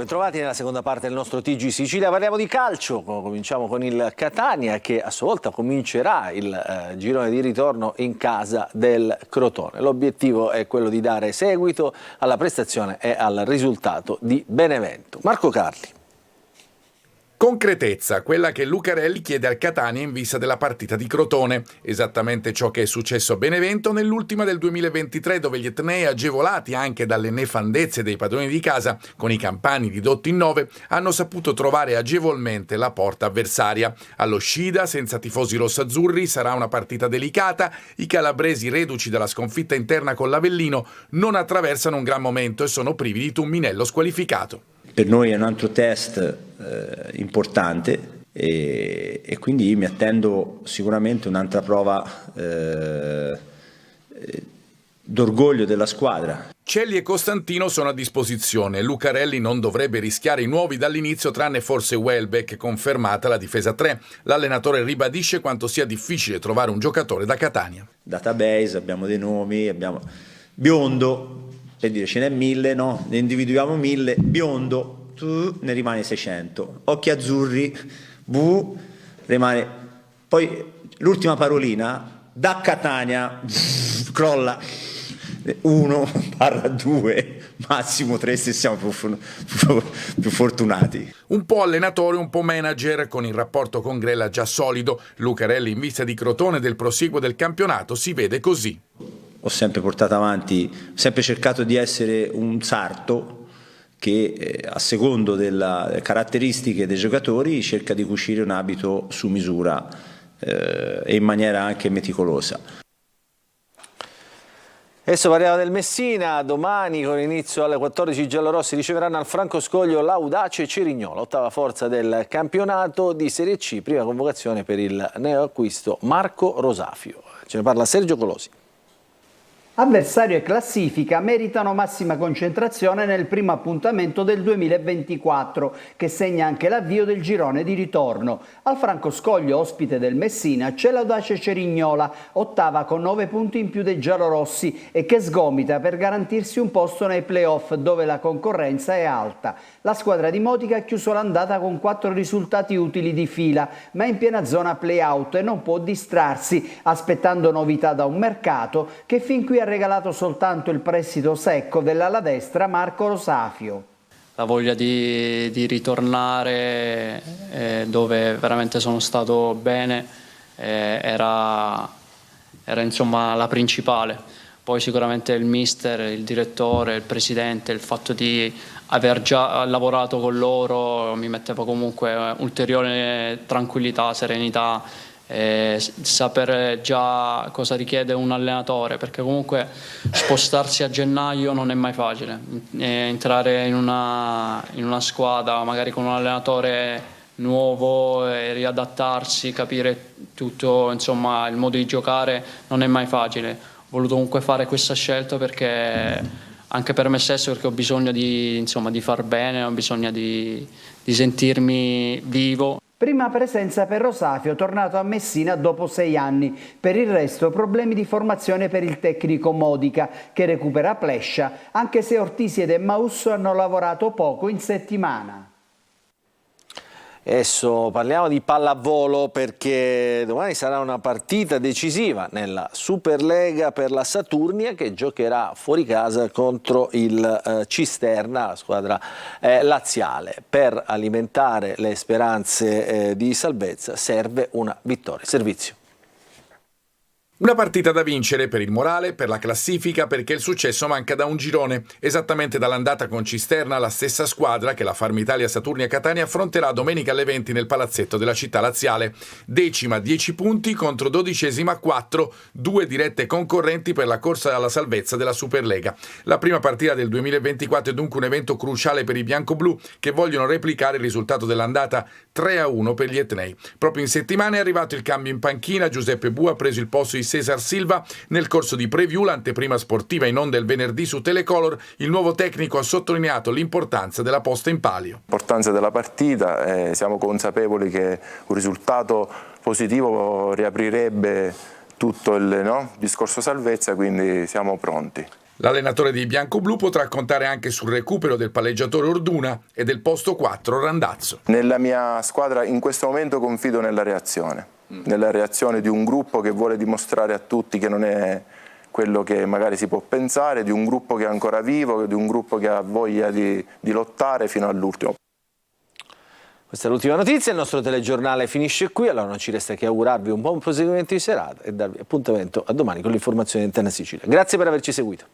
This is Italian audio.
bentrovati nella seconda parte del nostro TG Sicilia. Parliamo di calcio, cominciamo con il Catania che a sua volta comincerà il girone di ritorno in casa del Crotone. L'obiettivo è quello di dare seguito alla prestazione e al risultato di Benevento. Marco Carli. Concretezza, quella che Lucarelli chiede al Catania in vista della partita di Crotone. Esattamente ciò che è successo a Benevento nell'ultima del 2023, dove gli etnei, agevolati anche dalle nefandezze dei padroni di casa, con i campani ridotti in 9, hanno saputo trovare agevolmente la porta avversaria. Allo Scida, senza tifosi rossazzurri, sarà una partita delicata. I calabresi, reduci dalla sconfitta interna con l'Avellino, non attraversano un gran momento e sono privi di Tumminello squalificato. Per noi è un altro test importante e quindi mi attendo sicuramente un'altra prova d'orgoglio della squadra. Celli e Costantino sono a disposizione. Lucarelli non dovrebbe rischiare i nuovi dall'inizio, tranne forse Welbeck, confermata la difesa 3. L'allenatore ribadisce quanto sia difficile trovare un giocatore da Catania. Database, abbiamo dei nomi, abbiamo Biondo, per dire ce n'è 1000, no? Ne individuiamo 1000, Biondo, ne rimane 600, occhi azzurri, rimane. Poi l'ultima parolina, da Catania, crolla 1/2, massimo 3 se siamo più fortunati. Un po' allenatore, un po' manager, con il rapporto con Grella già solido. Lucarelli in vista di Crotone e del prosieguo del campionato si vede così. Ho sempre portato avanti, ho sempre cercato di essere un sarto che a secondo delle caratteristiche dei giocatori cerca di cucire un abito su misura e in maniera anche meticolosa. Adesso parliamo del Messina. Domani con inizio alle 14 i giallorossi riceveranno al Franco Scoglio l'Audace Cerignola, ottava forza del campionato di Serie C, prima convocazione per il neoacquisto Marco Rosafio. Ce ne parla Sergio Colosi. Avversario e classifica meritano massima concentrazione nel primo appuntamento del 2024, che segna anche l'avvio del girone di ritorno. Al Franco Scoglio, ospite del Messina, c'è l'Audace Cerignola, ottava con 9 punti in più dei giallorossi e che sgomita per garantirsi un posto nei play-off dove la concorrenza è alta. La squadra di Motica ha chiuso l'andata con 4 risultati utili di fila, ma è in piena zona play-out e non può distrarsi, aspettando novità da un mercato che fin qui ha regalato soltanto il prestito secco dell'ala destra Marco Rosafio. La voglia di ritornare dove veramente sono stato bene era insomma la principale. Poi sicuramente il mister, il direttore, il presidente, il fatto di aver già lavorato con loro mi metteva comunque ulteriore tranquillità, serenità, sapere già cosa richiede un allenatore, perché comunque spostarsi a gennaio non è mai facile, entrare in una squadra magari con un allenatore nuovo e riadattarsi, capire tutto, insomma il modo di giocare non è mai facile. Ho voluto comunque fare questa scelta perché anche per me stesso, perché ho bisogno di far bene, ho bisogno di sentirmi vivo. Prima presenza per Rosafio, tornato a Messina dopo 6 anni. Per il resto problemi di formazione per il tecnico Modica, che recupera Plescia, anche se Ortisi ed Emmausso hanno lavorato poco in settimana. Adesso parliamo di pallavolo perché domani sarà una partita decisiva nella Superlega per la Saturnia che giocherà fuori casa contro il Cisterna, la squadra laziale. Per alimentare le speranze di salvezza serve una vittoria. Servizio. Una partita da vincere per il morale, per la classifica, perché il successo manca da un girone. Esattamente dall'andata con Cisterna, la stessa squadra che la Farm Italia Saturnia Catania affronterà domenica alle 20 nel palazzetto della città laziale. Decima 10 punti contro 12ª 4, 2 dirette concorrenti per la corsa alla salvezza della Superlega. La prima partita del 2024 è dunque un evento cruciale per i biancoblù che vogliono replicare il risultato dell'andata 3-1 per gli etnei. Proprio in settimana è arrivato il cambio in panchina, Giuseppe Bu ha preso il posto di Cesar Silva. Nel corso di preview, l'anteprima sportiva in onda il venerdì su Telecolor, il nuovo tecnico ha sottolineato l'importanza della posta in palio. L'importanza della partita, siamo consapevoli che un risultato positivo riaprirebbe tutto il discorso salvezza, quindi siamo pronti. L'allenatore dei bianco-blu potrà contare anche sul recupero del palleggiatore Orduna e del posto 4 Randazzo. Nella mia squadra in questo momento confido nella reazione di un gruppo che vuole dimostrare a tutti che non è quello che magari si può pensare, di un gruppo che è ancora vivo, di un gruppo che ha voglia di lottare fino all'ultimo. Questa è l'ultima notizia, il nostro telegiornale finisce qui, allora non ci resta che augurarvi un buon proseguimento di serata e darvi appuntamento a domani con l'informazione interna Sicilia. Grazie per averci seguito.